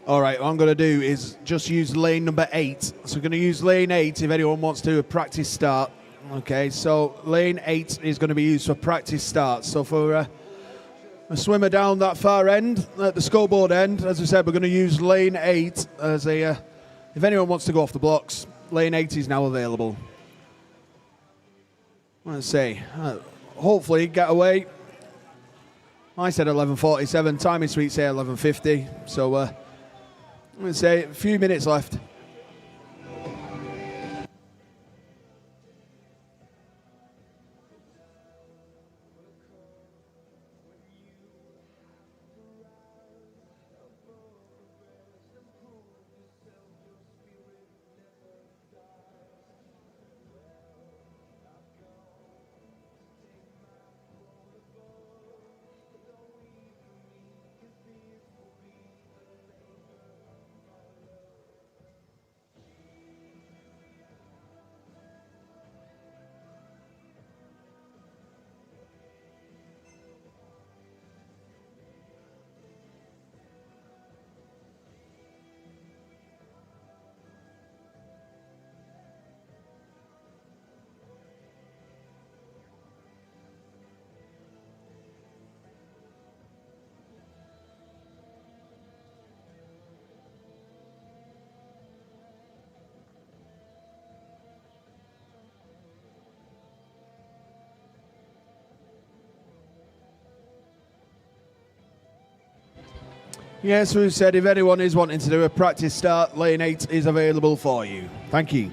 All right, what I'm going to do is just use lane number 8. So we're going to use lane 8 if anyone wants to do a practice start. Okay, so lane 8 is going to be used for practice start. So for a swimmer down that far end, at the scoreboard end, as I said, we're going to use lane 8 as a, if anyone wants to go off the blocks, lane 8 is now available. Let's see, hopefully get away. I said 11:47, time in Sweet say 11:50, so let's say a few minutes left. Yes, we've said if anyone is wanting to do a practice start, lane 8 is available for you. Thank you.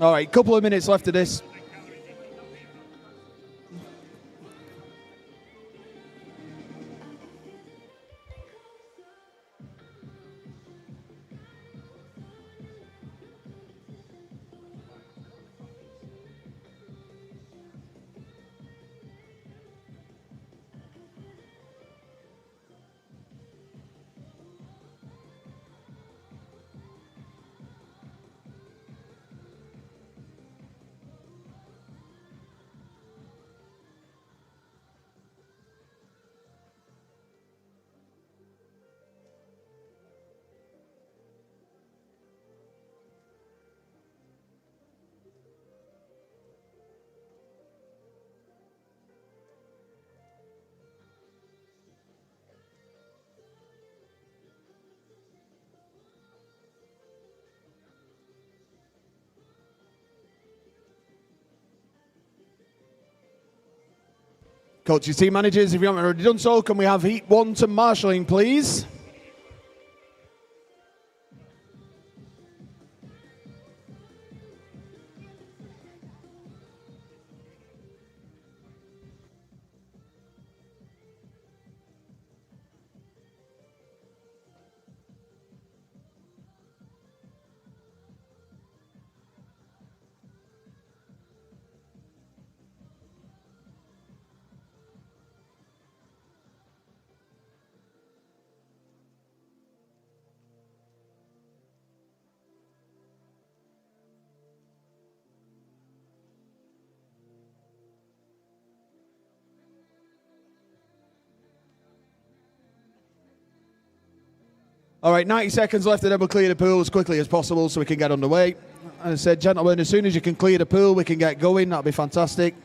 All right, couple of minutes left of this. Coaches, team managers, if you haven't already done so, can we have heat 1 to marshalling, please? All right, 90 seconds left, and then we'll clear the pool as quickly as possible so we can get underway. As I said, gentlemen, as soon as you can clear the pool, we can get going. That'll be fantastic.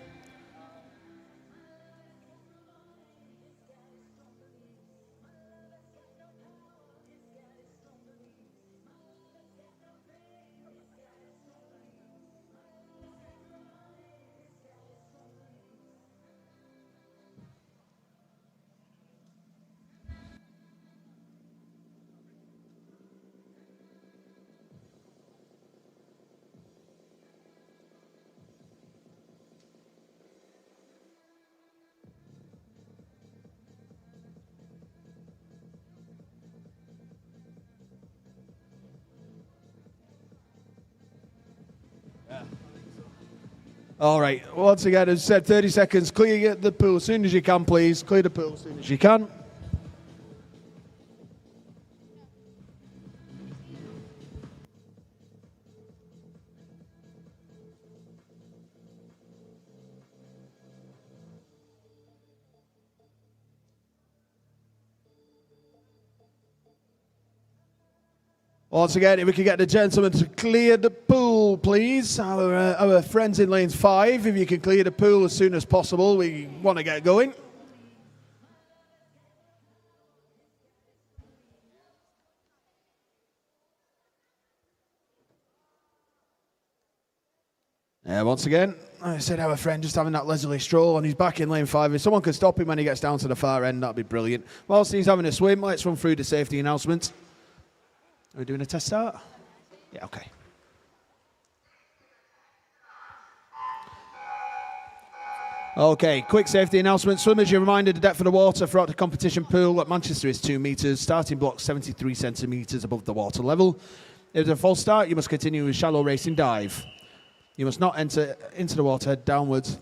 All right, once again, as I said, 30 seconds. Clear the pool as soon as you can, please. Clear the pool as soon as you can. Once again, if we could get the gentlemen to clear the pool, please. Our friends in lanes 5, if you can clear the pool as soon as possible. We want to get going. Once again, I said our friend just having that leisurely stroll on his back in lane 5. If someone could stop him when he gets down to the far end, that'd be brilliant. Whilst he's having a swim, let's run through the safety announcements. Are we doing a test start? Yeah, okay. Okay, quick safety announcement. Swimmers, you're reminded the depth of the water throughout the competition pool at Manchester is 2 metres, starting block 73 centimetres above the water level. If it's a false start, you must continue with shallow racing dive. You must not enter into the water head downwards,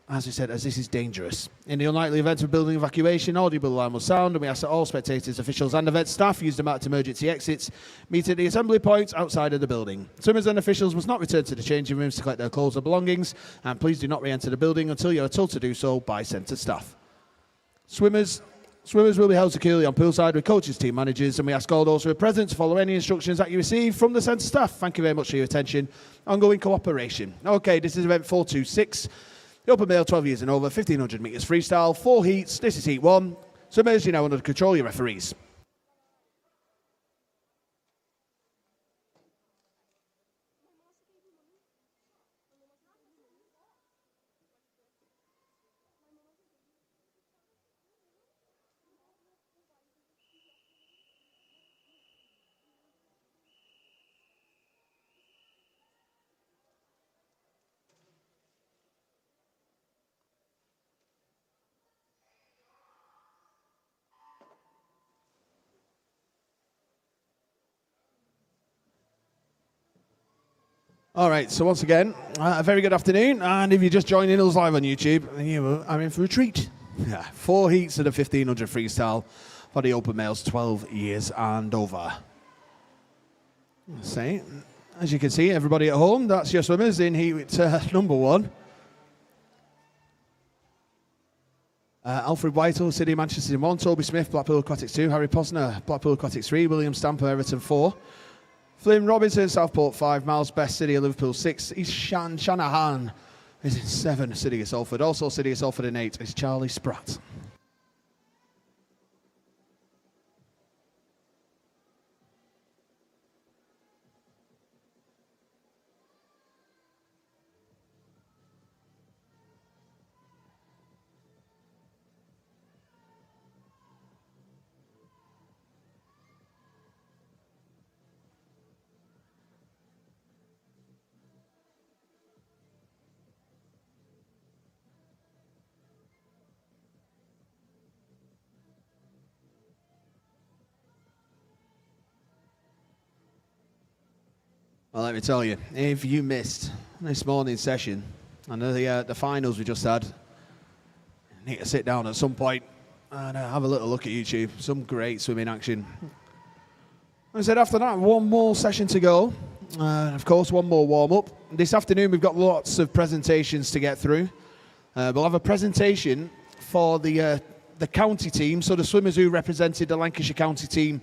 as we said, as this is dangerous. In the unlikely event of building evacuation, audible alarm will sound, and we ask that all spectators, officials and event staff use the marked emergency exits, meet at the assembly points outside of the building. Swimmers and officials must not return to the changing rooms to collect their clothes or belongings, and please do not re-enter the building until you are told to do so by centre staff. Swimmers will be held securely on poolside with coaches, team managers, and we ask all those who are present to follow any instructions that you receive from the centre staff. Thank you very much for your attention. Ongoing cooperation. Okay, this is event 426. The open male 12 years and over, 1500 metres freestyle, 4 heats. This is heat 1. Swimmers, you're now under control of your referees. All right, so once again, a very good afternoon, and if you're just joining us live on YouTube, then you are in for a treat. 4 heats of the 1500 freestyle for the open males 12 years and over. So, as you can see, everybody at home, that's your swimmers in heat number 1. Alfred Whitehall, City of Manchester in 1, Toby Smith, Blackpool Aquatics 2, Harry Posner, Blackpool Aquatics 3, William Stamper, Everton 4, Flynn Robinson, Southport 5, Miles Best, City of Liverpool 6, East Shanahan is in 7, City of Salford. Also City of Salford in 8 is Charlie Spratt. Well, let me tell you, if you missed this morning's session and the finals we just had, you need to sit down at some point and have a little look at YouTube. Some great swimming action. I said after that, one more session to go. Of course, one more warm-up. This afternoon, we've got lots of presentations to get through. We'll have a presentation for the county team, so the swimmers who represented the Lancashire county team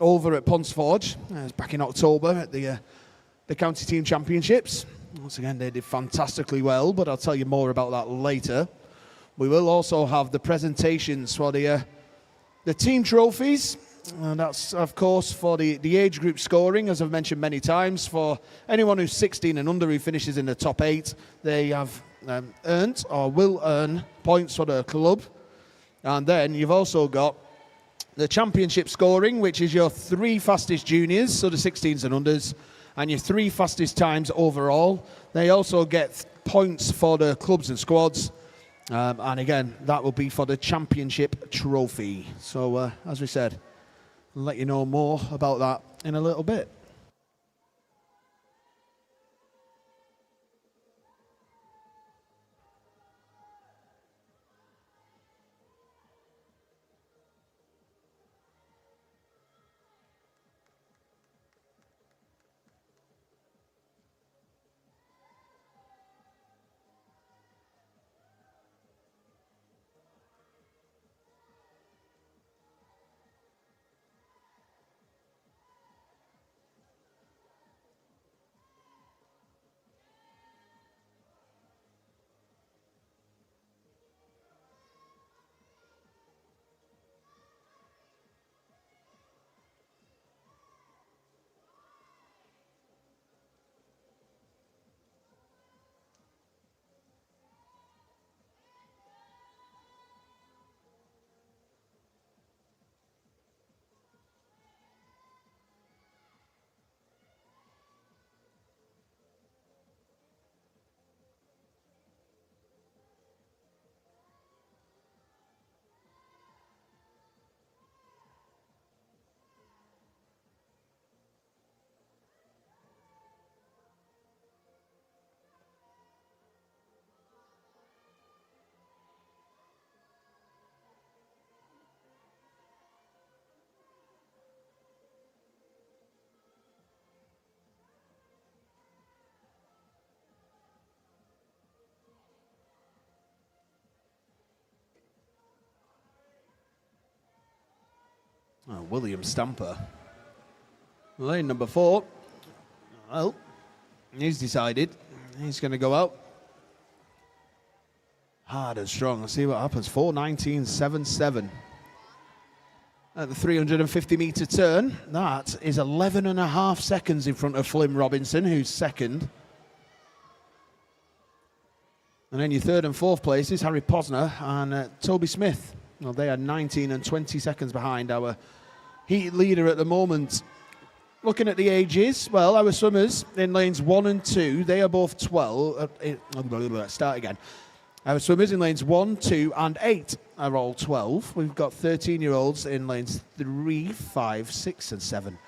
over at Ponce Forge back in October at the county team championships. Once again, they did fantastically well, but I'll tell you more about that later. We will also have the presentations for the team trophies, and that's, of course, for the age group scoring, as I've mentioned many times. For anyone who's 16 and under who finishes in the top 8, they have earned or will earn points for their club. And then you've also got the championship scoring, which is your 3 fastest juniors, so the 16s and unders, and your 3 fastest times overall. They also get points for the clubs and squads. And again, that will be for the championship trophy. So, as we said, I'll let you know more about that in a little bit. William Stamper. Lane number 4. Well, he's decided he's going to go out hard and strong. Let's see what happens. 4:19.77. At the 350-metre turn, that is 11.5 seconds in front of Flynn Robinson, who's second. And then your 3rd and 4th places, Harry Posner and Toby Smith. Well, they are 19 and 20 seconds behind our heat leader at the moment. Looking at the ages, well, our swimmers in lanes 1 and 2, they are both 12. Start again. Our swimmers in lanes 1, 2 and 8 are all 12. We've got 13-year-olds in lanes 3, 5, 6 and 7.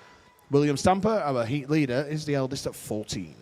William Stamper, our heat leader, is the eldest at 14.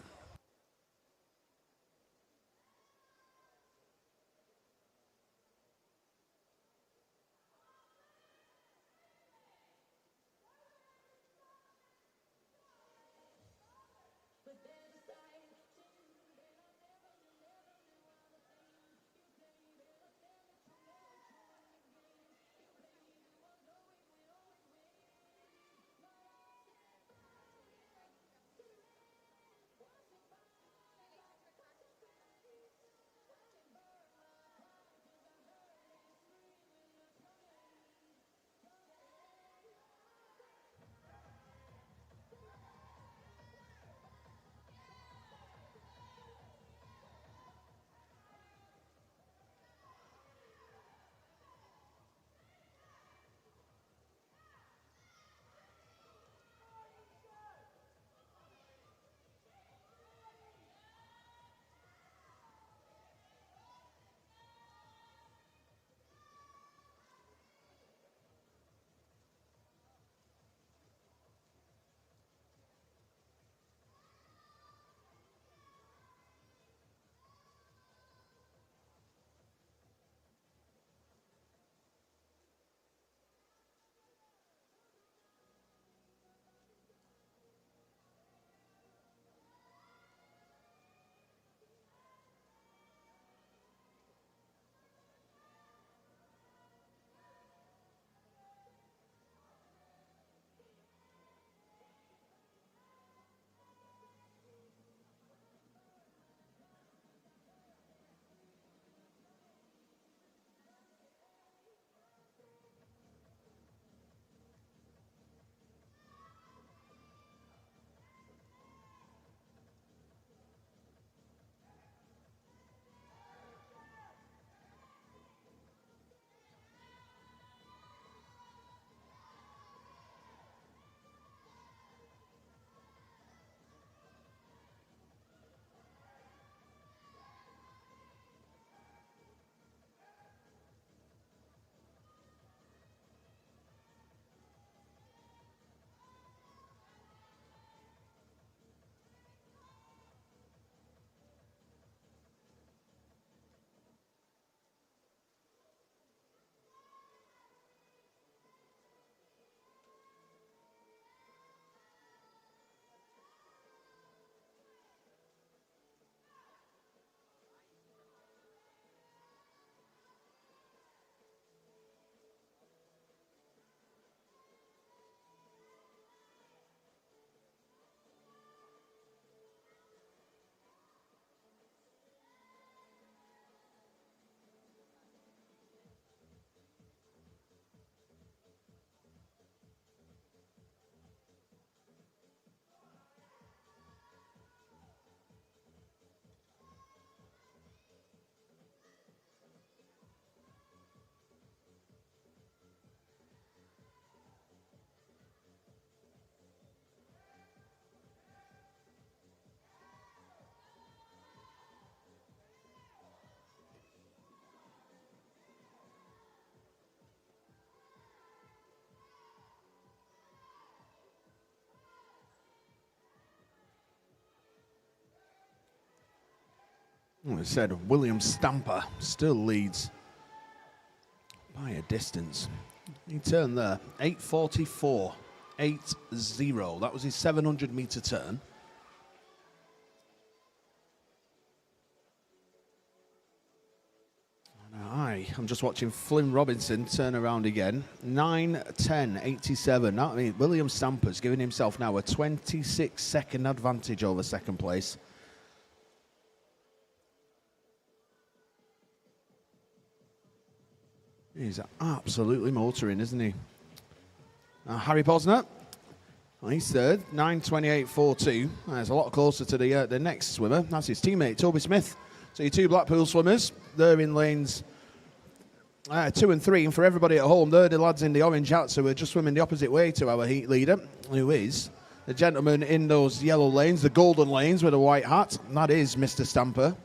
Well, it said William Stamper still leads by a distance. He turned there, 8:44, 8-0. That was his 700-meter turn. I'm just watching Flynn Robinson turn around again. 9:10.87. That means William Stamper's giving himself now a 26-second advantage over second place. He's absolutely motoring, isn't he? Harry Posner, well, he's third, 9:28.42. That's a lot closer to the next swimmer. That's his teammate, Toby Smith. So your two Blackpool swimmers, they're in lanes 2 and 3. And for everybody at home, they're the lads in the orange hats who are just swimming the opposite way to our heat leader, who is the gentleman in those yellow lanes, the golden lanes with a white hat. And that is Mr. Stamper.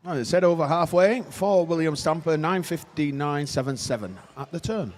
As I said, over halfway for William Stamper, 9:59.77 at the turn.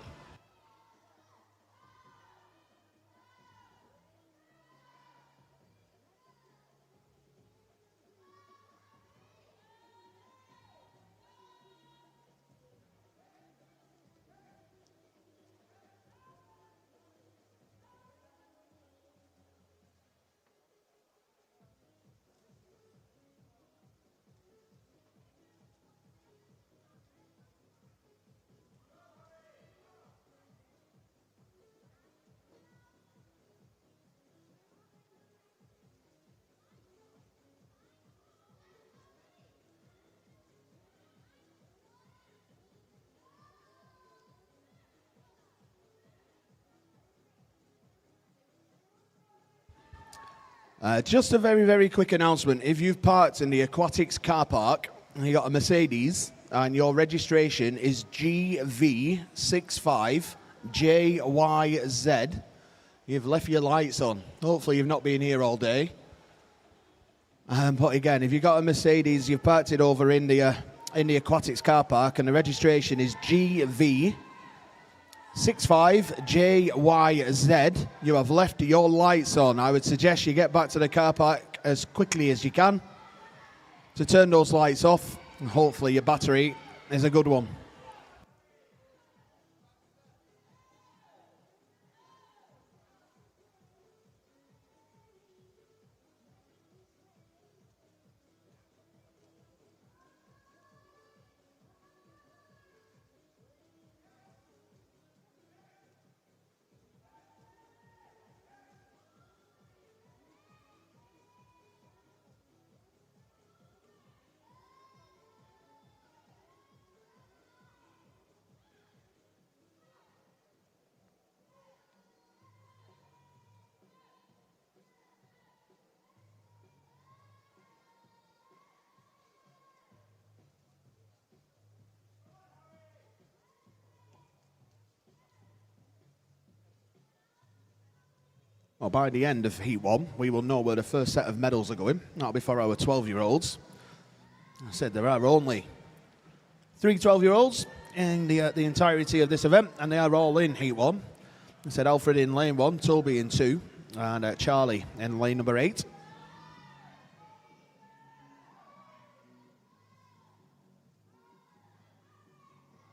Just a very, very quick announcement. If you've parked in the aquatics car park and you got a Mercedes and your registration is GV65JYZ, you've left your lights on. Hopefully you've not been here all day. But again, if you've got a Mercedes, you've parked it over in the aquatics car park and the registration is GV65JYZ, you have left your lights on. I would suggest you get back to the car park as quickly as you can to turn those lights off, and hopefully your battery is a good one. Well, by the end of Heat 1, we will know where the first set of medals are going. That'll be for our 12-year-olds. I said there are only 3 12-year-olds in the entirety of this event, and they are all in Heat 1. I said Alfred in lane 1, Toby in 2, and Charlie in lane number 8.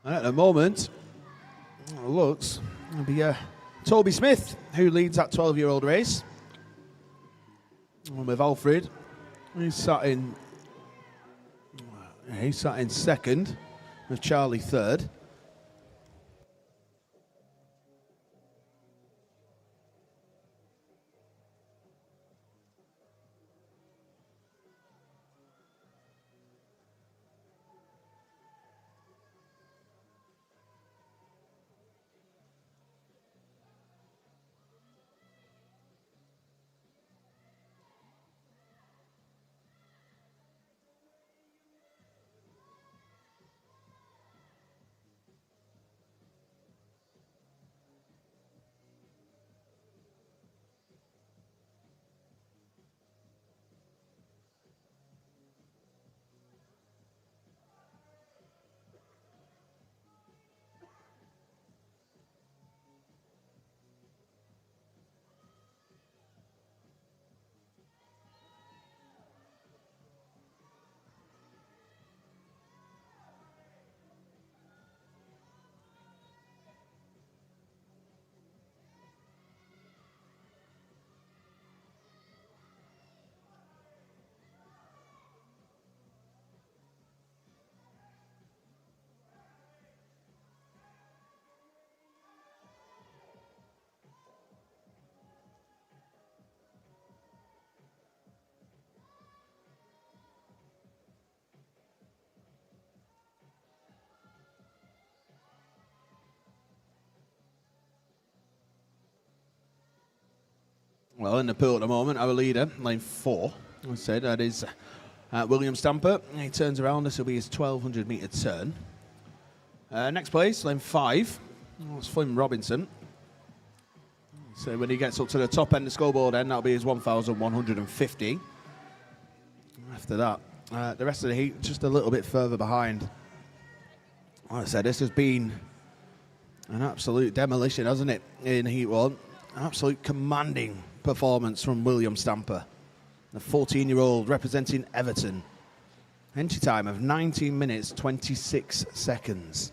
And at the moment, it looks to be Toby Smith, who leads that 12-year-old race. And with Alfred, he's sat in second, with Charlie third. Well, in the pool at the moment, our leader, lane 4, I said, that is William Stamper. He turns around, this will be his 1,200 metre turn. Next place, lane 5, that's Flynn Robinson. So when he gets up to the top end of the scoreboard end, that'll be his 1,150. After that, the rest of the heat just a little bit further behind. Like I said, this has been an absolute demolition, hasn't it, in Heat 1? An absolute commanding performance from William Stamper, the 14-year-old representing Everton. Entry time of 19 minutes, 26 seconds.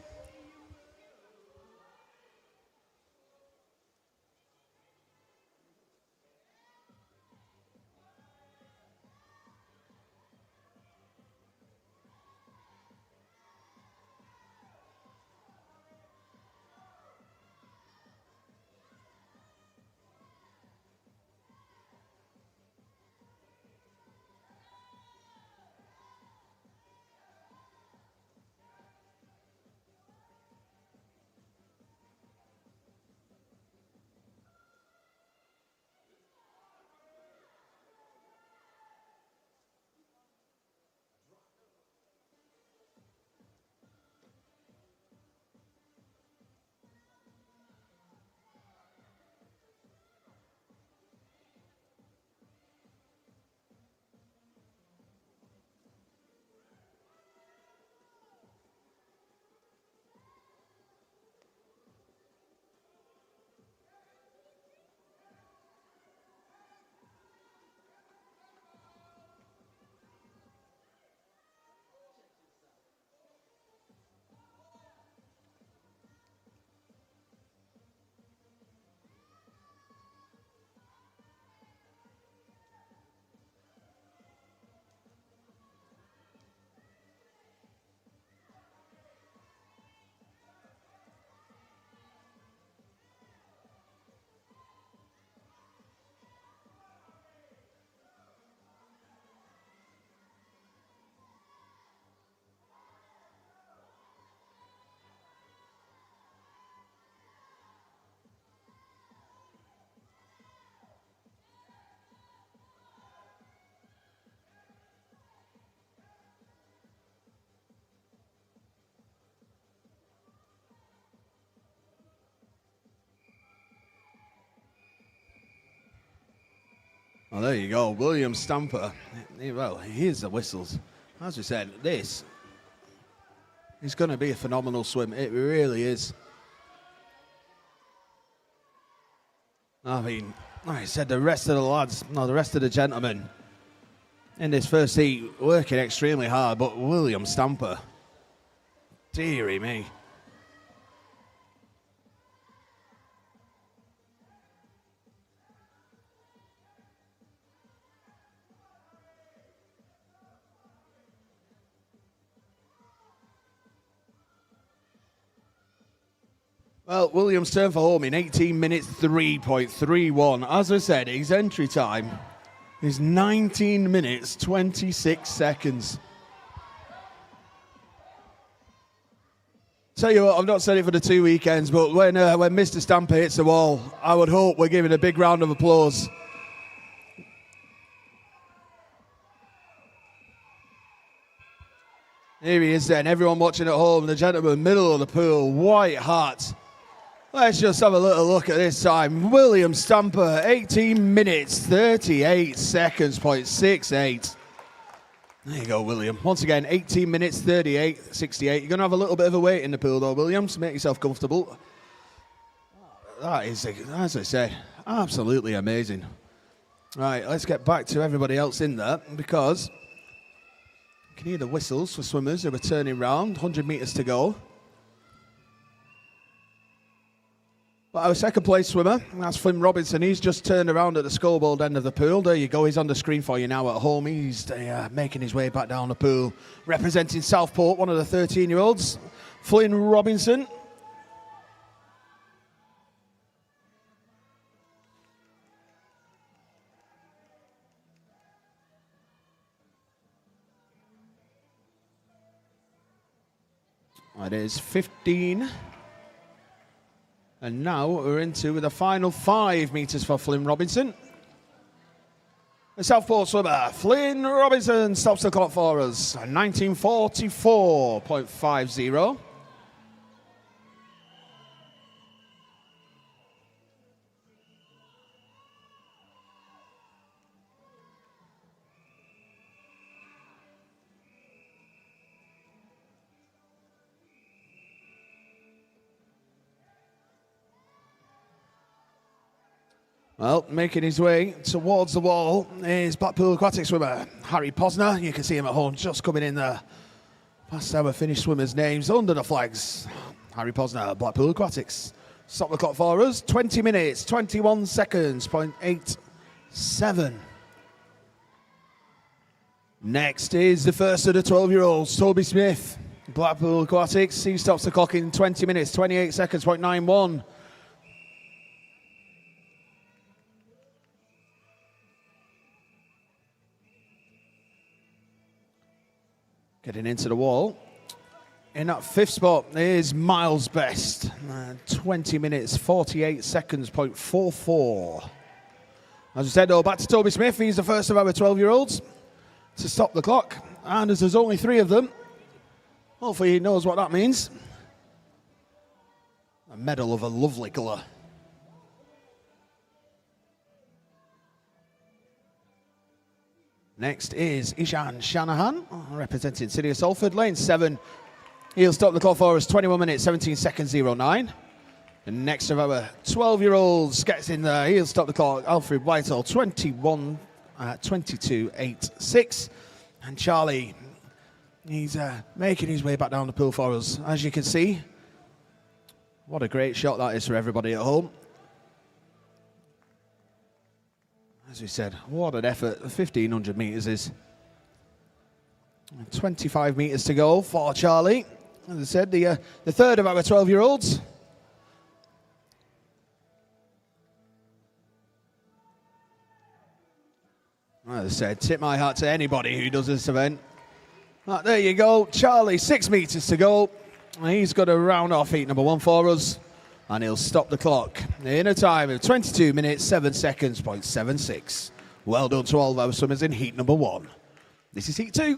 Well, there you go, William Stamper. Well, here's the whistles. As we said, this is going to be a phenomenal swim. It really is. I mean, like I said, the rest of the lads, no, the rest of the gentlemen in this first heat working extremely hard, but William Stamper, dearie me. Well, Williams turned for home in 18 minutes 3.31. As I said, his entry time is 19 minutes 26 seconds. Tell you what, I've not said it for the 2 weekends, but when Mr. Stamper hits the wall, I would hope we're giving a big round of applause. Here he is then, everyone watching at home, the gentleman, middle of the pool, white hat. Let's just have a little look at this time. William Stamper, 18 minutes, 38 seconds, 0.68. There you go, William. Once again, 18 minutes, 38, 68. You're going to have a little bit of a wait in the pool, though, William, so make yourself comfortable. That is, as I said, absolutely amazing. Right, let's get back to everybody else in there, because you can hear the whistles for swimmers who are turning round, 100 metres to go. But our second place swimmer, that's Flynn Robinson. He's just turned around at the scoreboard end of the pool. There you go, he's on the screen for you now at home. He's making his way back down the pool, representing Southport, one of the 13-year-olds, Flynn Robinson. That is 15. And now we're into the final 5 metres for Flynn Robinson. The Southpaw swimmer, Flynn Robinson, stops the clock for us, 1944.50. Well, making his way towards the wall is Blackpool Aquatic swimmer Harry Posner. You can see him at home just coming in there. Past our Finnish swimmers' names under the flags. Harry Posner, Blackpool Aquatics. Stop the clock for us. 20 minutes, 21 seconds, 0.87. Next is the first of the 12-year-olds, Toby Smith, Blackpool Aquatics. He stops the clock in 20 minutes, 28 seconds, 0.91. Getting into the wall. In that fifth spot is Miles Best. 20 minutes, 48 seconds, 0.44. As I said, though, back to Toby Smith. He's the first of our 12-year-olds to stop the clock. And as there's only 3 of them, hopefully he knows what that means. A medal of a lovely colour. Next is Ishan Shanahan, representing City of Salford, lane 7. He'll stop the clock for us, 21 minutes, 17 seconds, 09. The next of our 12-year-olds gets in there. He'll stop the clock, Alfred Whitehall, 21, 22.86. And Charlie, he's making his way back down the pool for us. As you can see, what a great shot that is for everybody at home. As we said, what an effort 1,500 metres is. 25 metres to go for Charlie. As I said, the third of our 12-year-olds. As I said, tip my hat to anybody who does this event. Right, there you go, Charlie, 6 metres to go. He's got to round off heat number 1 for us. And he'll stop the clock in a time of 22 minutes, 7 seconds, 0.76. Well done to all of our swimmers in heat number 1. This is heat 2.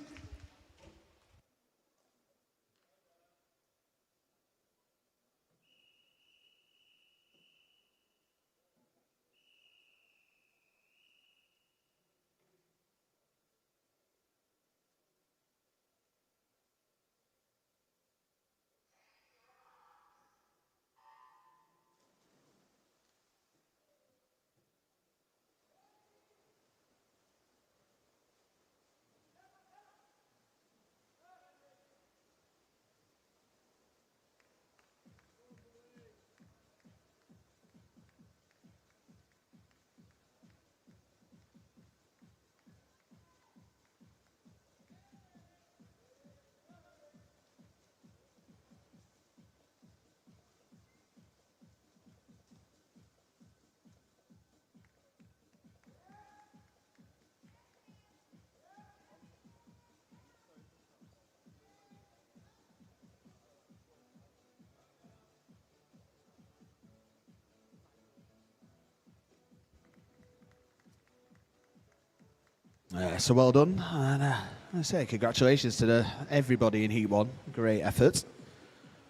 So well done, and I say congratulations to everybody in Heat 1. Great effort.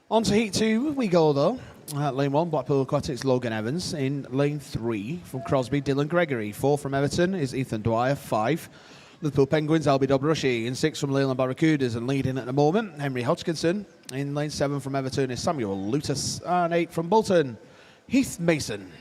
On to Heat 2 we go though. Lane 1, Blackpool Aquatics, Logan Evans. In Lane 3, from Crosby, Dylan Gregory. 4 from Everton is Ethan Dwyer. 5, Liverpool Penguins, Albie Dobrushi. In 6 from Leyland Barracudas, and leading at the moment, Henry Hodgkinson. In Lane 7 from Everton is Samuel Lutus. And 8 from Bolton, Heath Mason.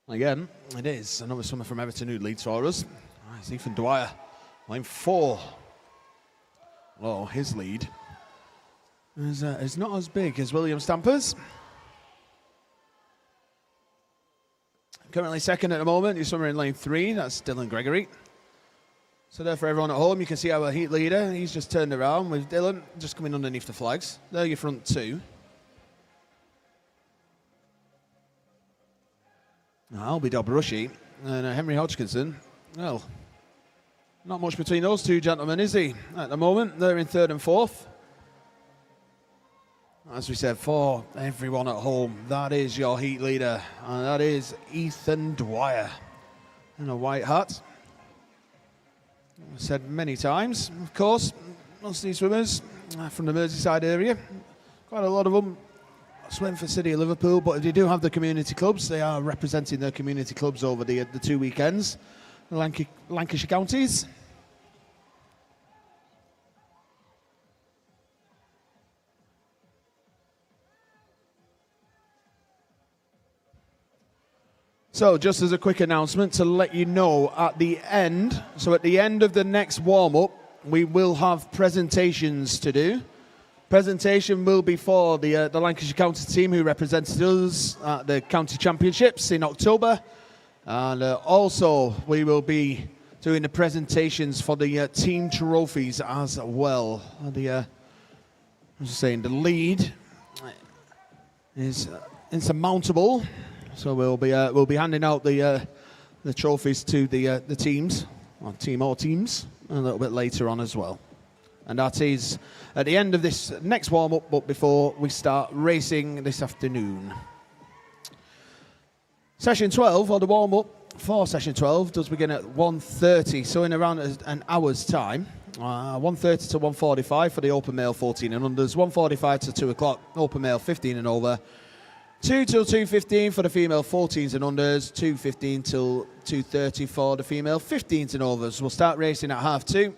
Again, it is another swimmer from Everton who leads for us. It's Ethan Dwyer, line 4. Well, his lead is not as big as William Stamper's. Currently second at the moment, he's swimmer in lane 3, that's Dylan Gregory. So there for everyone at home, you can see our heat leader, he's just turned around with Dylan just coming underneath the flags. There your front 2. Albie Dobrushi and Henry Hodgkinson. Well, not much between those two gentlemen, is he? At the moment, they're in 3rd and 4th. As we said, for everyone at home, that is your heat leader, and that is Ethan Dwyer in a white hat. I've said many times, of course, most of these swimmers from the Merseyside area, quite a lot of them swim for City of Liverpool, but they do have the community clubs. They are representing their community clubs over the 2 weekends, the Lancashire counties. So just as a quick announcement to let you know, at the end of the next warm-up, we will have presentations to do. Presentation will be for the Lancashire County team who represented us at the County Championships in October. And also we will be doing the presentations for the team trophies as well. The lead is insurmountable. So we'll be handing out the trophies to the teams, or teams, a little bit later on as well. And that is at the end of this next warm-up, but before we start racing this afternoon. Session 12, or the warm-up for Session 12, does begin at 1:30, so in around an hour's time. 1:30 to 1:45 for the open male 14 and unders, 1:45 to 2 o'clock, open male 15 and over. 2 till 2:15 for the female 14s and unders, 2:15 till 2:30 for the female 15s and overs. We'll start racing at 2:30.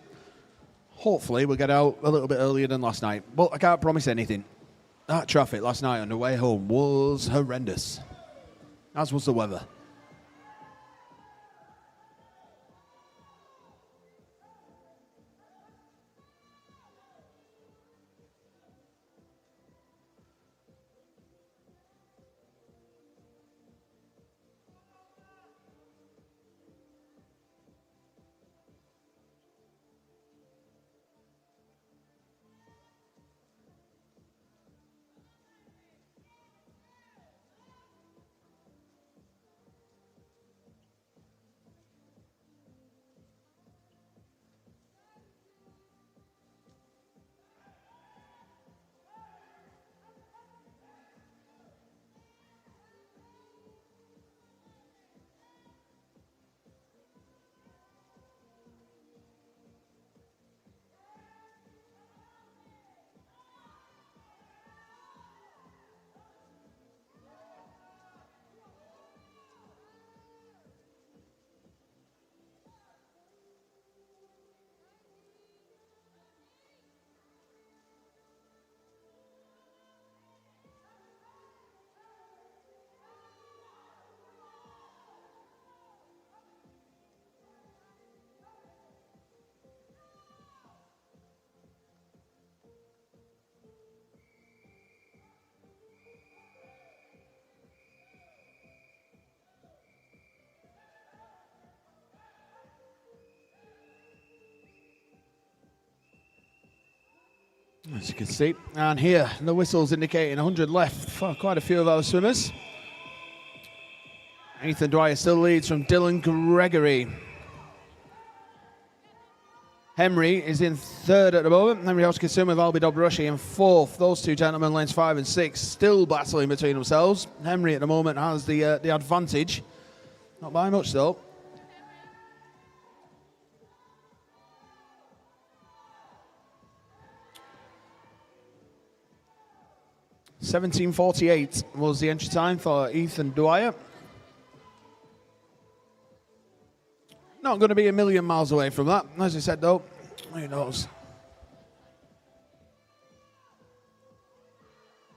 Hopefully we'll get out a little bit earlier than last night, but I can't promise anything. That traffic last night on the way home was horrendous, as was the weather. As you can see, and here the whistle's indicating 100 left for quite a few of our swimmers. Ethan Dwyer still leads from Dylan Gregory. Henry is in 3rd at the moment. Henry Hodgkinson with Albie Dobrushi in 4th. Those two gentlemen, lanes 5 and 6, still battling between themselves. Henry at the moment has the advantage. Not by much though. (17:48) was the entry time for Ethan Dwyer. Not going to be a million miles away from that. As I said though, who knows?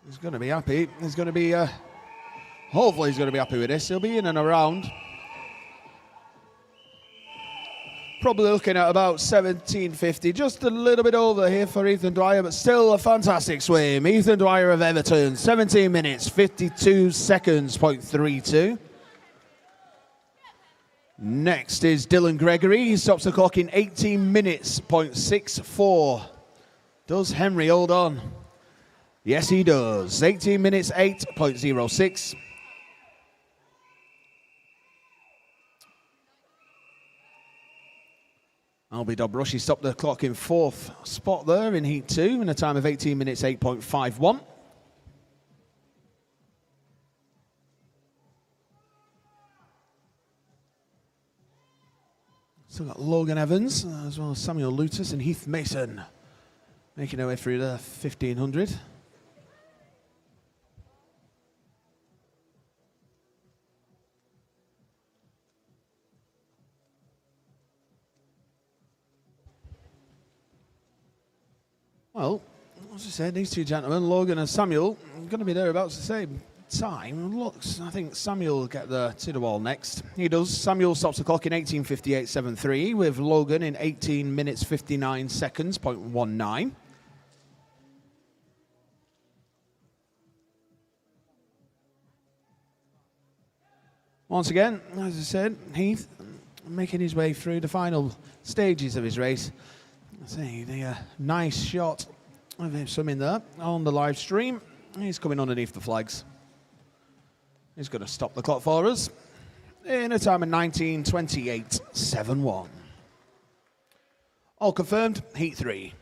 He's going to be happy. He's going to be Hopefully he's going to be happy with this. He'll be in and around. Probably looking at about 17.50, just a little bit over here for Ethan Dwyer, but still a fantastic swim. Ethan Dwyer of Everton, 17 minutes, 52 seconds, .32. Next is Dylan Gregory. He stops the clock in 18 minutes, .64. Does Henry hold on? Yes, he does. 18 minutes, 8.06. Albie Dobrush stopped the clock in 4th spot there in Heat 2 in a time of 18 minutes, 8.51. Still got Logan Evans, as well as Samuel Lutus and Heath Mason making their way through the 1500. Well, as I said, these two gentlemen, Logan and Samuel, are going to be there about the same time. Looks, I think Samuel will get to the wall next. He does. Samuel stops the clock in 18:58.73 with Logan in 18 minutes 59 seconds, .19. Once again, as I said, Heath making his way through the final stages of his race. See the nice shot of him swimming there on the live stream. He's coming underneath the flags. He's going to stop the clock for us in a time of 19:28.71. All confirmed, Heat 3.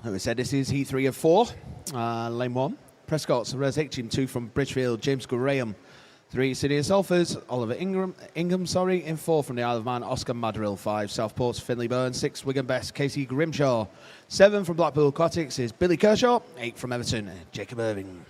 Like we said, this is Heat 3 of 4. Lane 1. Prescott's Res Hitchin, 2 from Bridgefield. James Graham, 3 City of Salford. Oliver Ingham, in 4 from the Isle of Man. Oscar Madrill, 5 Southport's Finley Byrne. 6 Wigan Best, Casey Grimshaw. 7 from Blackpool Aquatics is Billy Kershaw. 8 from Everton, Jacob Irving.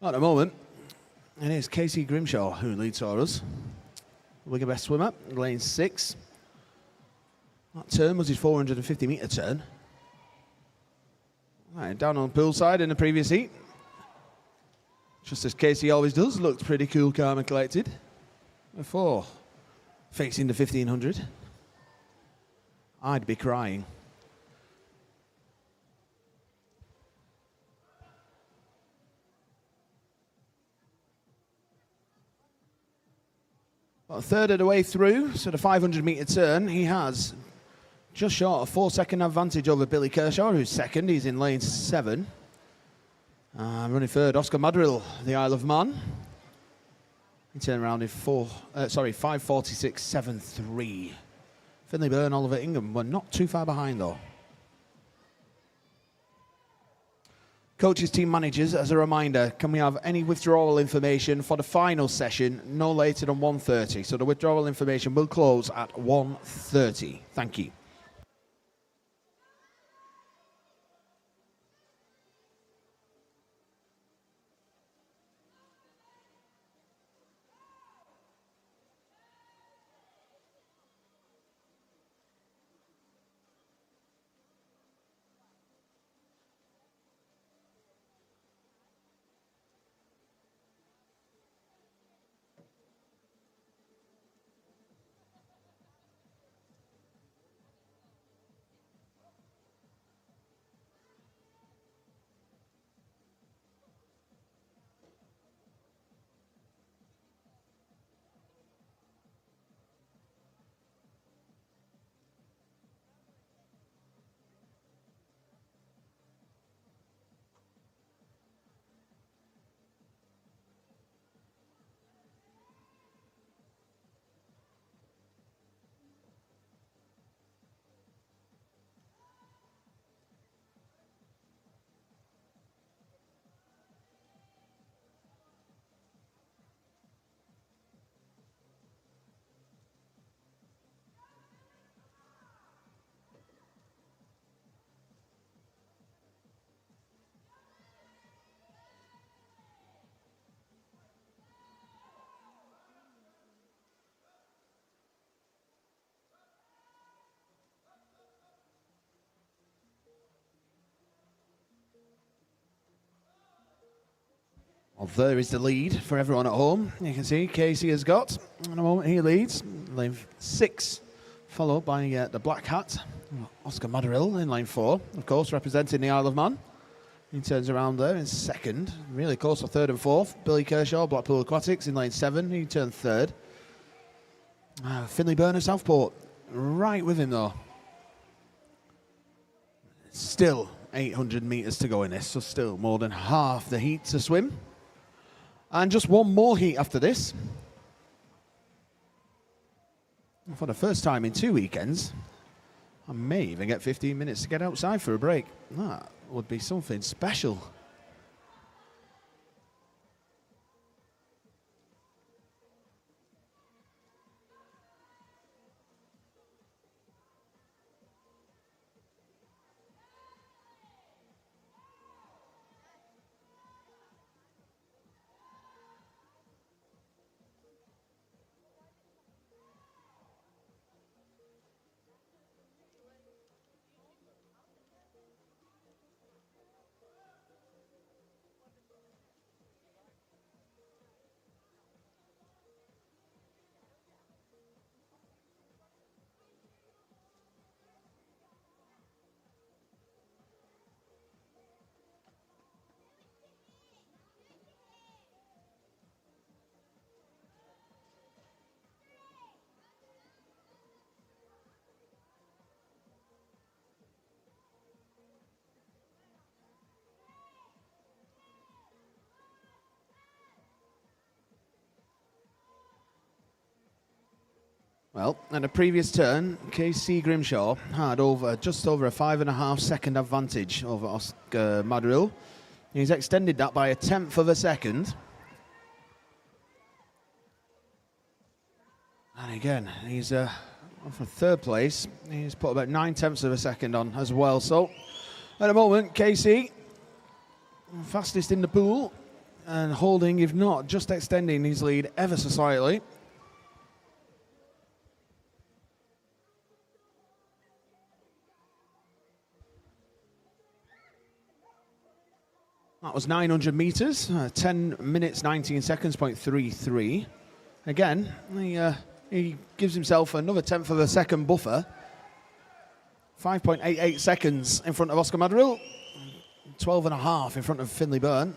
At the moment, it is Casey Grimshaw who leads for us. Wigan best swimmer, lane 6. That turn was his 450-metre turn. Right, down on the poolside in the previous heat. Just as Casey always does, looked pretty cool, calm and collected. Before facing the 1500, I'd be crying. About a third of the way through, so the 500-metre turn, he has just short of 4-second advantage over Billy Kershaw, who's second. He's in lane 7. Running third, Oscar Madrill, the Isle of Man. He turned around in 5:46.73. Finley Byrne, Oliver Ingham were not too far behind though. Coaches, team managers, as a reminder, can we have any withdrawal information for the final session no later than 1:30? So the withdrawal information will close at 1:30. Thank you. Well, there is the lead for everyone at home. You can see Casey has got, in a moment he leads, lane 6, followed by the black hat, Oscar Madrill in lane 4, of course, representing the Isle of Man. He turns around there in second, really close for third and fourth. Billy Kershaw, Blackpool Aquatics in lane 7, he turned third. Finley Byrne of Southport, right with him though. Still 800 metres to go in this, so still more than half the heat to swim. And just one more heat after this. For the first time in 2 weekends, I may even get 15 minutes to get outside for a break. That would be something special. Well, in a previous turn, Casey Grimshaw had just over a 5.5 second advantage over Oscar Madrill. He's extended that by 1/10 of a second. And again, he's for third place. He's put about 9/10 of a second on as well. So, at the moment, Casey, fastest in the pool, and holding, if not, just extending his lead ever so slightly. That was 900 metres, 10 minutes, 19 seconds, 0.33. Again, he gives himself another tenth of a second buffer. 5.88 seconds in front of Oscar Madrill. 12.5 in front of Finley Byrne.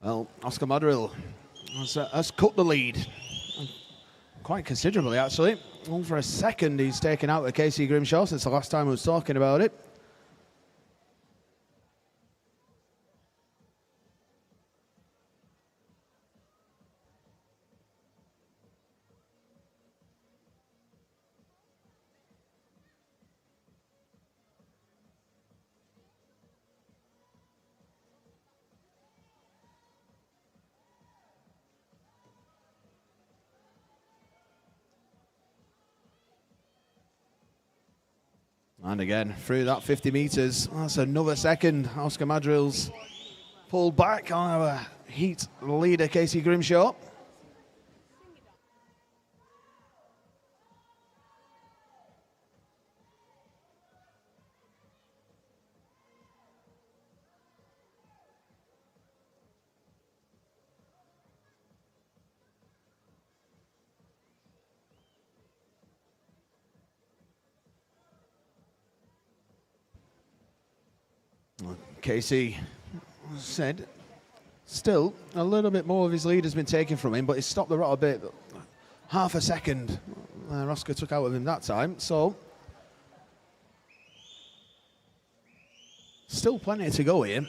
Well, Oscar Madrill has cut the lead quite considerably, actually. All for a second he's taken out of Casey Grimshaw since the last time I was talking about it. And again, through that 50 metres, that's another second. Oscar Madrill's pulled back on our heat leader, Casey Grimshaw. Casey said still a little bit more of his lead has been taken from him, but he's stopped the rot a bit. Half a second Oscar took out of him that time, so still plenty to go here.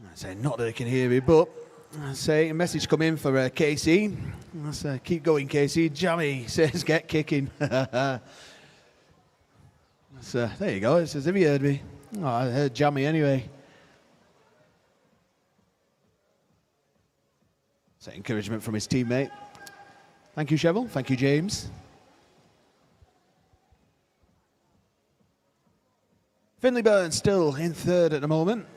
I say not that I can hear me, but I say a message come in for Casey. I say keep going, Casey. Jammy says get kicking. So there you go. It says have you heard me? Oh, I heard Jammy anyway. So encouragement from his teammate. Thank you, Cheval. Thank you, James. Finley Byrne still in third at the moment.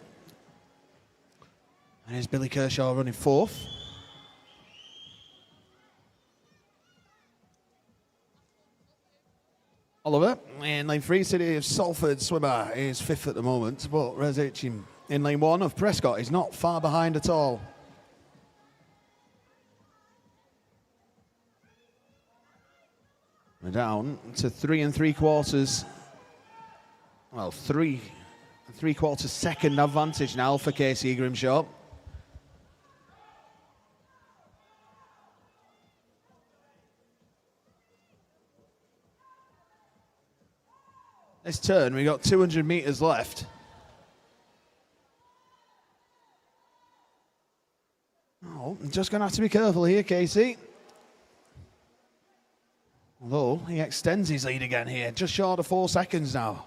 And here's Billy Kershaw running fourth. Oliver in lane 3, City of Salford swimmer is fifth at the moment, but Rezic in lane 1 of Prescott is not far behind at all. We're down to 3 3/4. Well, 3 3/4 second advantage now for Casey Grimshaw. This turn, we got 200 metres left. Oh, I'm just going to have to be careful here, Casey. Although he extends his lead again here, just short of 4 seconds now.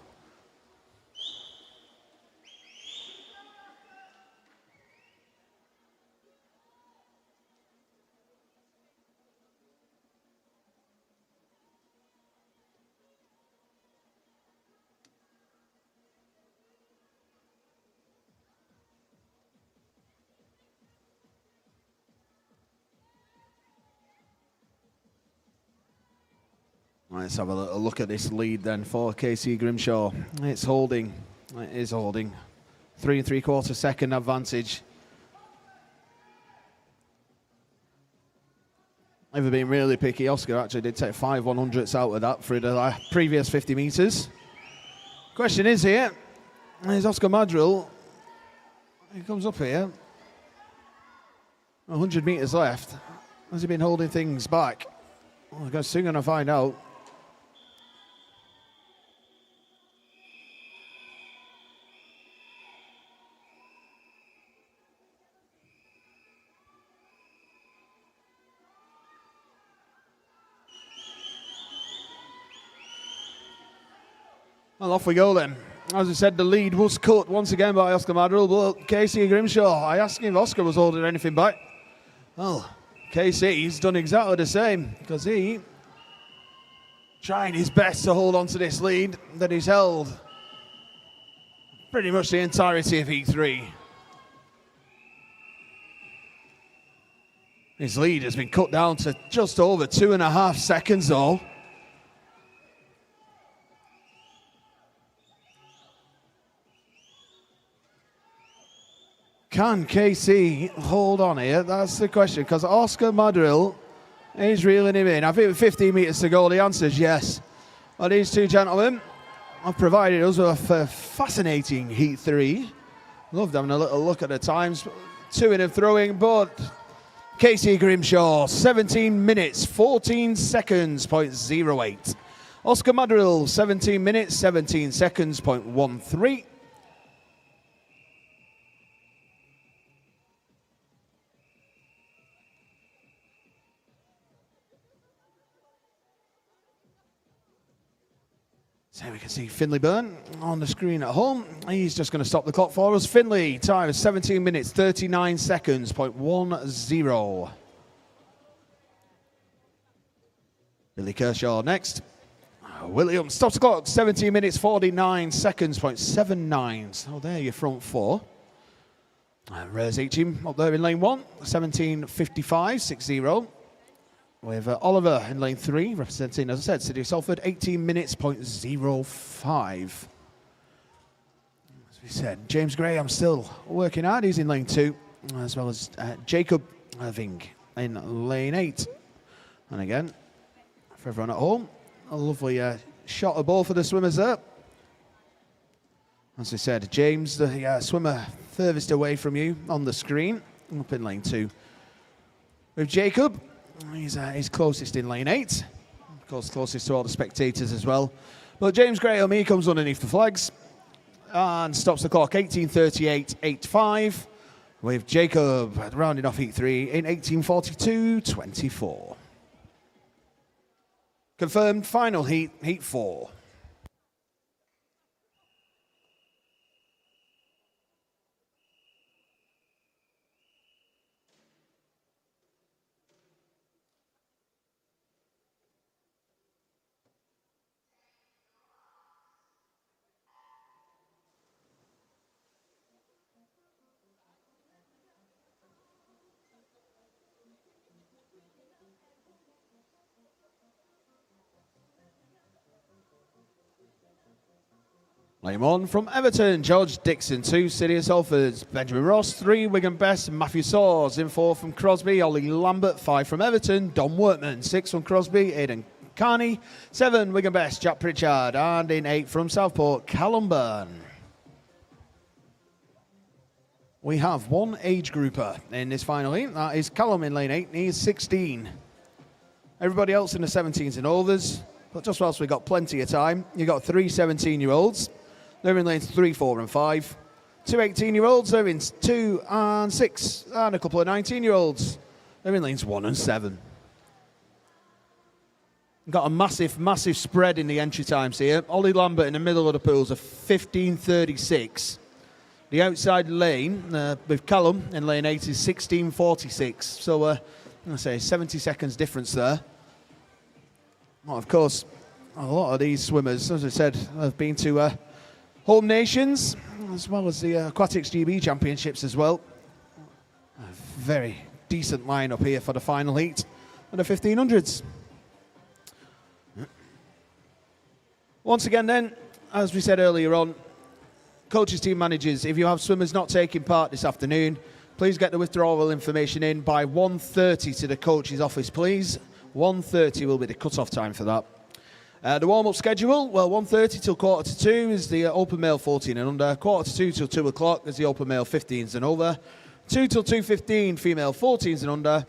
Let's have a little look at this lead then for Casey Grimshaw. It's holding. It is holding. 3 3/4 second advantage. Ever been really picky, Oscar actually did take 5 100ths out of that for the previous 50 metres. Question is here, is Oscar Madrill, he comes up here, 100 metres left. Has he been holding things back? Well, we're soon going to find out. Well, off we go then. As I said, the lead was cut once again by Oscar Madrill, but Casey Grimshaw, I asked him if Oscar was holding anything back. Well, Casey's done exactly the same, because he trying his best to hold on to this lead that he's held pretty much the entirety of Heat 3. His lead has been cut down to just over 2.5 seconds though. Can KC hold on here? That's the question, because Oscar Madrill is reeling him in. I think with 15 metres to go, the answer is yes. Well, these two gentlemen have provided us with a fascinating Heat 3. Loved having a little look at the times. To and throwing, but Casey Grimshaw, 17 minutes, 14 seconds, 0.08. Oscar Madrill, 17 minutes, 17 seconds, 0.13. So we can see Finley Byrne on the screen at home. He's just going to stop the clock for us. Finley, time is 17 minutes, 39 seconds, 0.10. Billy Kershaw next. Williams stops the clock, 17 minutes, 49 seconds, 0.79. So there your front four. Rez Eachim up there in lane 1, 17.55, 60. We have Oliver in lane 3, representing, as I said, City of Salford, 18 minutes, 0.05. As we said, James Graham still working hard. He's in lane 2, as well as Jacob, I think, in lane 8. And again, for everyone at home, a lovely shot of ball for the swimmers there. As I said, James, the swimmer furthest away from you on the screen, up in lane 2. With Jacob, he's closest in lane 8. Of course, closest to all the spectators as well. But James Graham, he comes underneath the flags and stops the clock, 18:38.85. With Jacob rounding off Heat 3 in 18:42.24. Confirmed final heat, Heat 4. Lane 1 from Everton, George Dixon. 2, City of Salford, Benjamin Ross. 3, Wigan Best, Matthew Saws. In 4 from Crosby, Ollie Lambert. 5 from Everton, Don Wortman. 6 from Crosby, Aidan Carney. 7, Wigan Best, Jack Pritchard. And in 8 from Southport, Callum Byrne. We have one age grouper in this final heat. That is Callum in lane 8. He is 16. Everybody else in the 17s and overs. But just whilst we've got plenty of time, you've got 3 17-year-olds. They're in lanes 3, 4 and 5. 2 18-year-olds, they're in 2 and 6. And a couple of 19-year-olds. They're in lanes 1 and 7. Got a massive, massive spread in the entry times here. Ollie Lambert in the middle of the pools of 15:36. The outside lane with Callum in lane 8 is 16:46. So, I say 70 seconds difference there. Well, of course, a lot of these swimmers, as I said, have been to home nations, as well as the Aquatics GB Championships as well. A very decent lineup here for the final heat of the 1500s. Once again then, as we said earlier on, coaches, team managers, if you have swimmers not taking part this afternoon, please get the withdrawal information in by 1:30 to the coach's office, please. 1:30 will be the cut-off time for that. The warm-up schedule, well, 1:30 till 1:45 is the open male 14 and under, 1:45 till 2 o'clock is the open male 15s and over, 2 till 2:15 female 14s and under,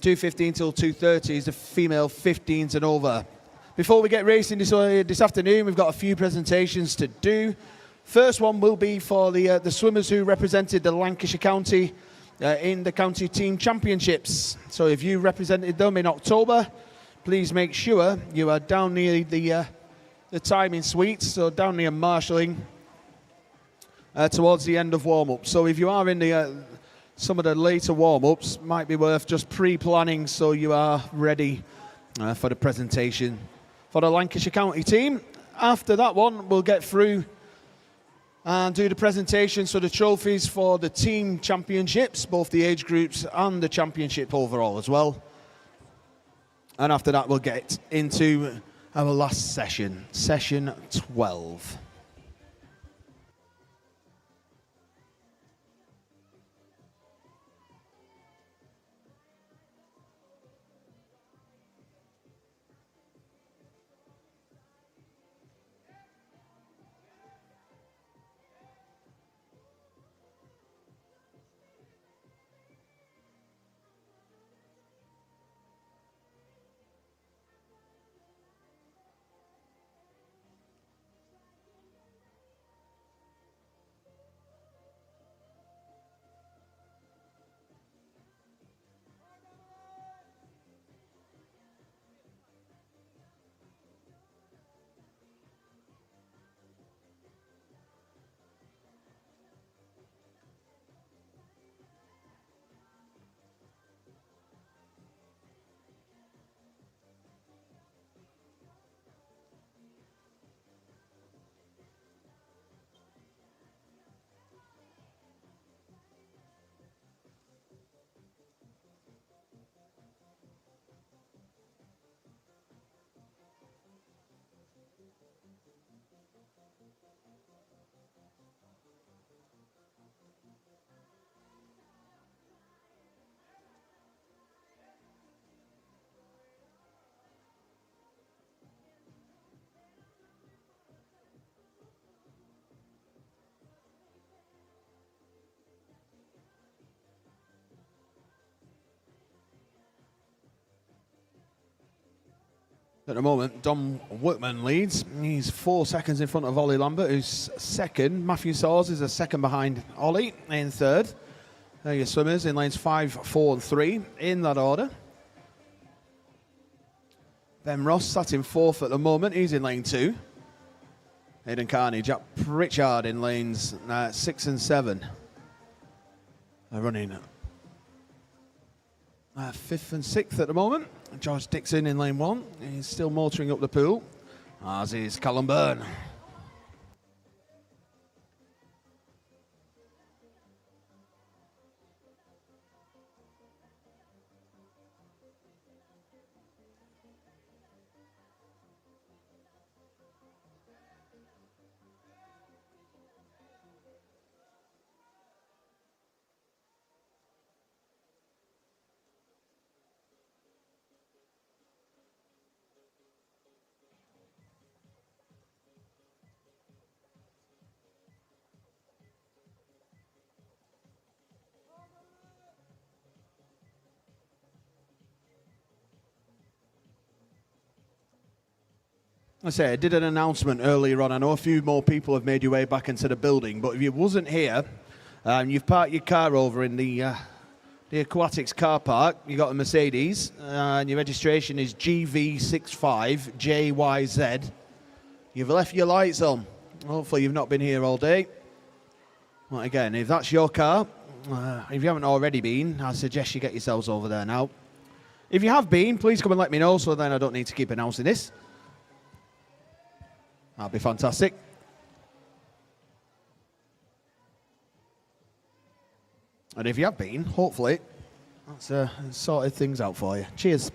2:15 till 2:30 is the female 15s and over. Before we get racing this afternoon, we've got a few presentations to do. First one will be for the swimmers who represented the Lancashire County in the county team championships. So if you represented them in October, please make sure you are down near the timing suites, so down near marshalling towards the end of warm-up. So if you are in some of the later warm-ups, might be worth just pre-planning so you are ready for the presentation for the Lancashire County team. After that one, we'll get through and do the presentation, so the trophies for the team championships, both the age groups and the championship overall as well. And after that, we'll get into our last session, session 12. At the moment, Dom Workman leads. He's 4 seconds in front of Ollie Lambert, who's second. Matthew Sawes is a second behind Ollie in third. There are your swimmers in lanes 5, 4 and 3, in that order. Ben Ross sat in fourth at the moment. He's in lane 2. Aidan Carney, Jack Pritchard in lanes 6 and 7. They're running 5th and 6th at the moment. George Dixon in lane 1. He's still motoring up the pool, as is Callum Byrne. I did an announcement earlier on. I know a few more people have made your way back into the building, but if you wasn't here, you've parked your car over in the Aquatics car park. You got a Mercedes, and your registration is GV65JYZ. You've left your lights on. Hopefully you've not been here all day. Well, again, if that's your car, if you haven't already been, I suggest you get yourselves over there now. If you have been, please come and let me know, so then I don't need to keep announcing this. That'd be fantastic. And if you have been, hopefully, that's sorted things out for you. Cheers.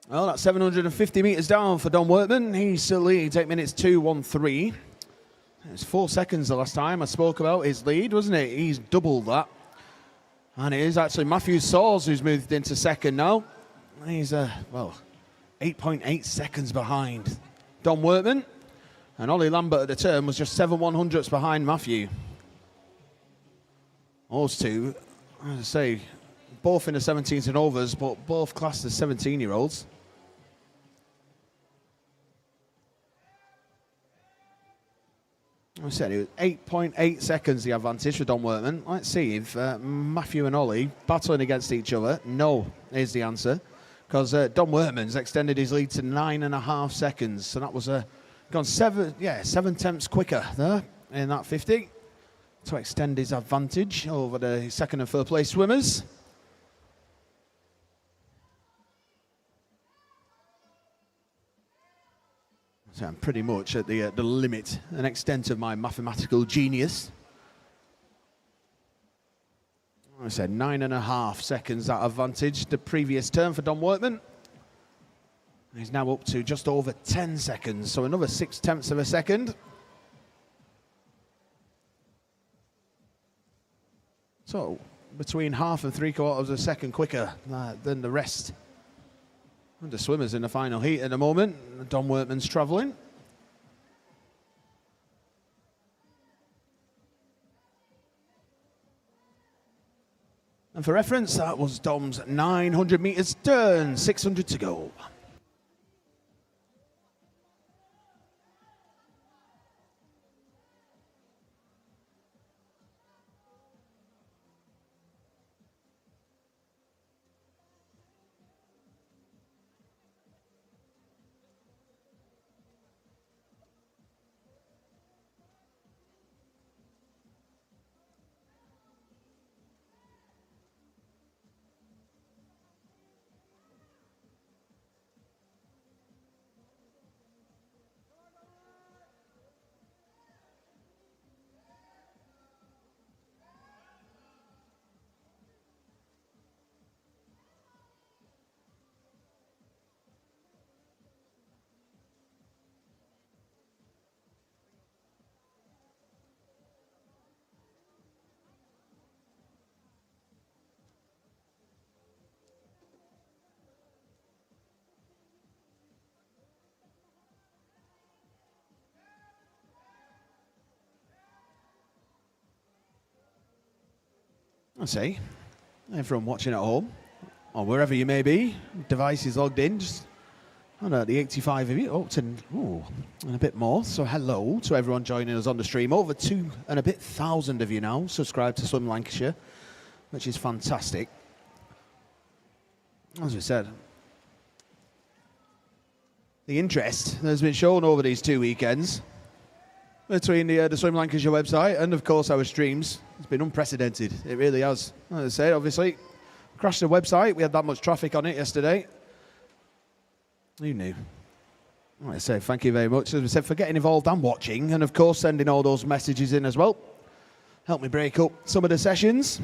Well, that's 750 metres down for Don Workman. He still leads 8 minutes 2:13. It was 4 seconds the last time I spoke about his lead, wasn't it? He's doubled that. And it is actually Matthew Sawes who's moved into second now. He's, 8.8 seconds behind Don Workman. And Ollie Lambert at the turn was just 7/100ths behind Matthew. Those two, as I say, both in the 17s and overs, but both classed as 17-year-olds. I said it was 8.8 seconds the advantage for Don Workman. Let's see if Matthew and Ollie battling against each other. No, is the answer. Because Don Workman's extended his lead to 9.5 seconds. So that was gone 7/10ths quicker there in that 50 to extend his advantage over the second and third place swimmers. So I'm pretty much at the limit and extent of my mathematical genius. I said 9.5 seconds that advantage. The previous turn for Don Workman. He's now up to just over 10 seconds, so another 0.6 of a second. So between half and 3/4 of a second quicker than the rest. And the swimmers in the final heat at the moment. Don Workman's travelling. And for reference, that was Dom's 900 metres turn, 600 to go. I say, everyone watching at home, or wherever you may be, device is logged in, just, I don't know, the 85 of you, and a bit more, so hello to everyone joining us on the stream. Over 2,000 of you now subscribed to Swim Lancashire, which is fantastic. As we said, the interest that has been shown over these 2 weekends between the Swim Lancashire website and, of course, our streams. It's been unprecedented. It really has. As I say, obviously, crashed the website. We had that much traffic on it yesterday. Who knew? Like I say, thank you very much, as we said, for getting involved and watching, and, of course, sending all those messages in as well. Help me break up some of the sessions.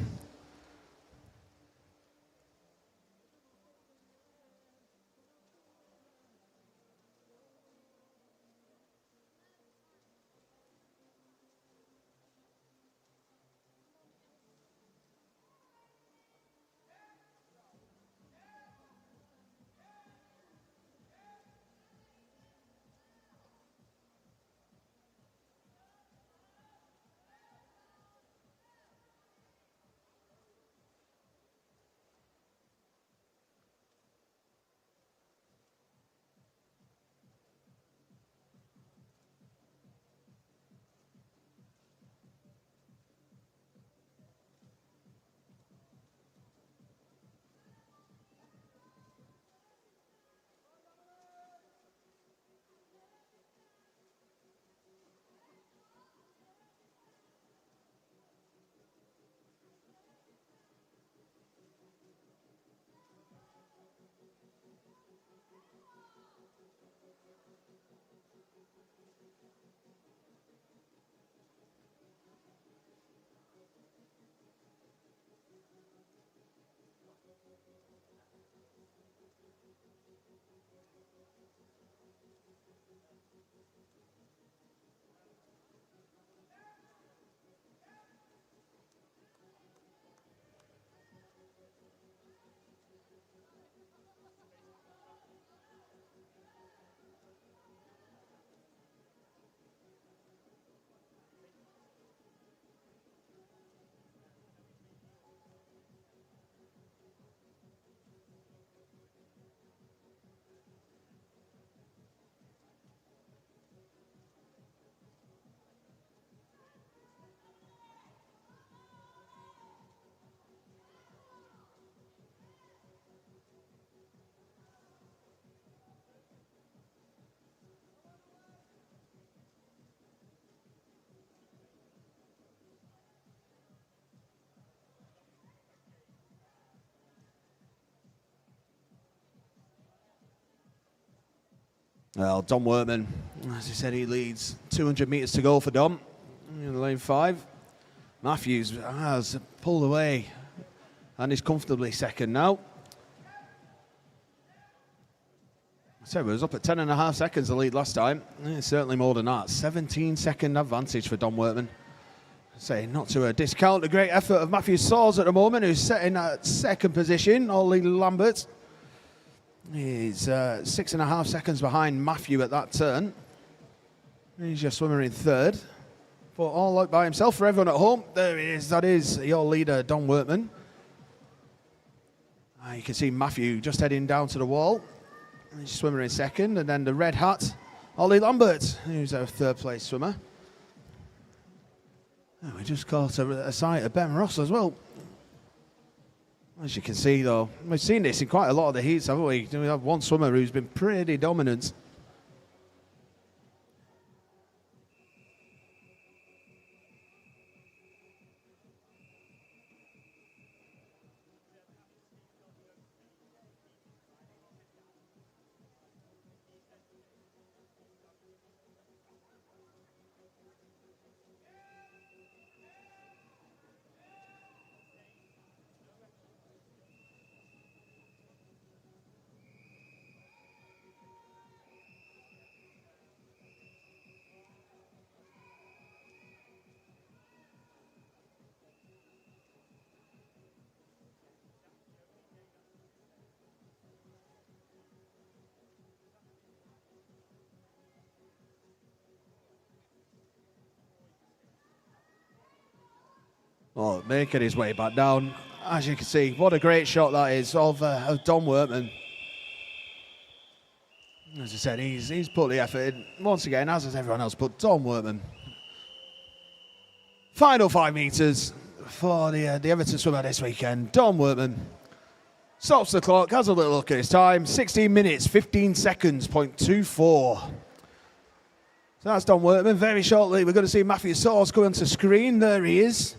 Well, Dom Workman, as he said, he leads. 200 metres to go for Dom in lane 5. Matthews has pulled away and is comfortably second now. I said it was up at 10.5 seconds the lead last time. It's certainly more than that. 17-second advantage for Dom Workman. Say not to discount the great effort of Matthew Sawes at the moment, who's setting at second position. Ollie Lambert is 6.5 seconds behind Matthew at that turn. He's your swimmer in third. But all out by himself for everyone at home. There he is. That is your leader, Dom Workman. You can see Matthew just heading down to the wall. He's swimmer in second. And then the red hat, Ollie Lambert, who's our third place swimmer. Oh, we just caught a sight of Ben Ross as well. As you can see, though, we've seen this in quite a lot of the heats, haven't we? We have one swimmer who's been pretty dominant. Oh, making his way back down. As you can see, what a great shot that is of Dom Workman. As I said, he's put the effort in once again, as has everyone else, but Dom Workman. Final 5 metres for the Everton swimmer this weekend. Dom Workman stops the clock, has a little look at his time. 16 minutes, 15 seconds, 0.24. So that's Dom Workman. Very shortly, we're going to see Matthew Sawes go onto screen. There he is.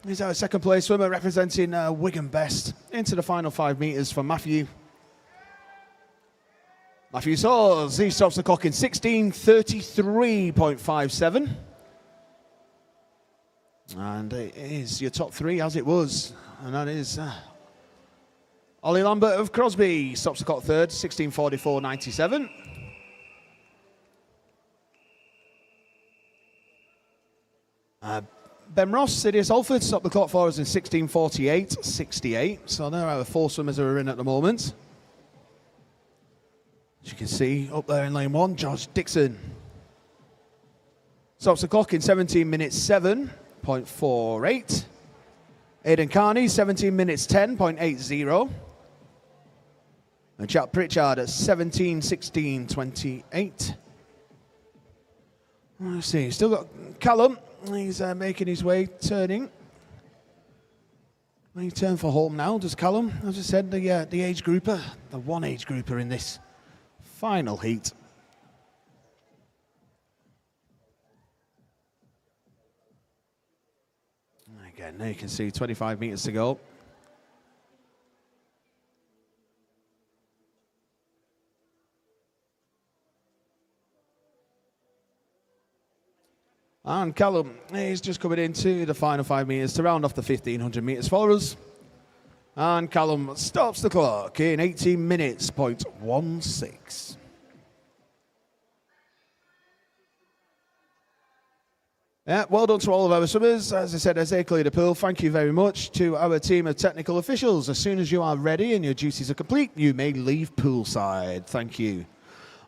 He's our second place swimmer representing Wigan Best into the final 5 metres for Matthew. Matthew Sawes, he stops the clock in 16:33.57. And it is your top 3 as it was. And that is Ollie Lambert of Crosby stops the clock third, 16:44.97. Ben Ross, City Salford, stopped the clock for us in 16:48.68. So there are 4 swimmers who are in at the moment. As you can see, up there in lane 1, George Dixon stops the clock in 17 minutes 7.48. Aidan Carney, 17 minutes 10.80. And Jack Pritchard at 17:16.28. Let's see, still got Callum. He's making his way, turning. He turn for home now, does Callum? As I said, the age grouper, the one age grouper in this final heat. Again, there you can see 25 metres to go. And Callum is just coming into the final 5 metres to round off the 1,500 metres for us. And Callum stops the clock in 18 minutes, .16. Yeah, well done to all of our swimmers. As I said, as they cleared the pool, thank you very much to our team of technical officials. As soon as you are ready and your duties are complete, you may leave poolside. Thank you.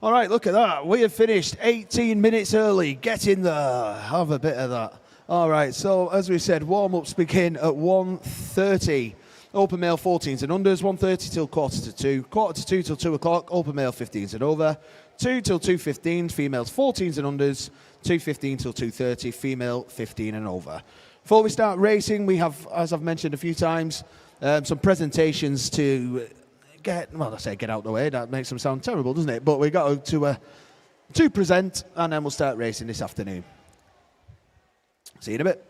All right, look at that. We have finished 18 minutes early. Get in there. Have a bit of that. All right, so as we said, warm-ups begin at 1:30. Open male 14s and unders, 1:30 till 1:45, 1:45 till 2 o'clock, open male 15s and over, 2 till 2:15, females 14s and unders, 2:15 till 2:30, female 15 and over. Before we start racing, we have, as I've mentioned a few times, some presentations to get out the way. That makes them sound terrible, doesn't it? But we got to present, and then we'll start racing this afternoon. See you in a bit.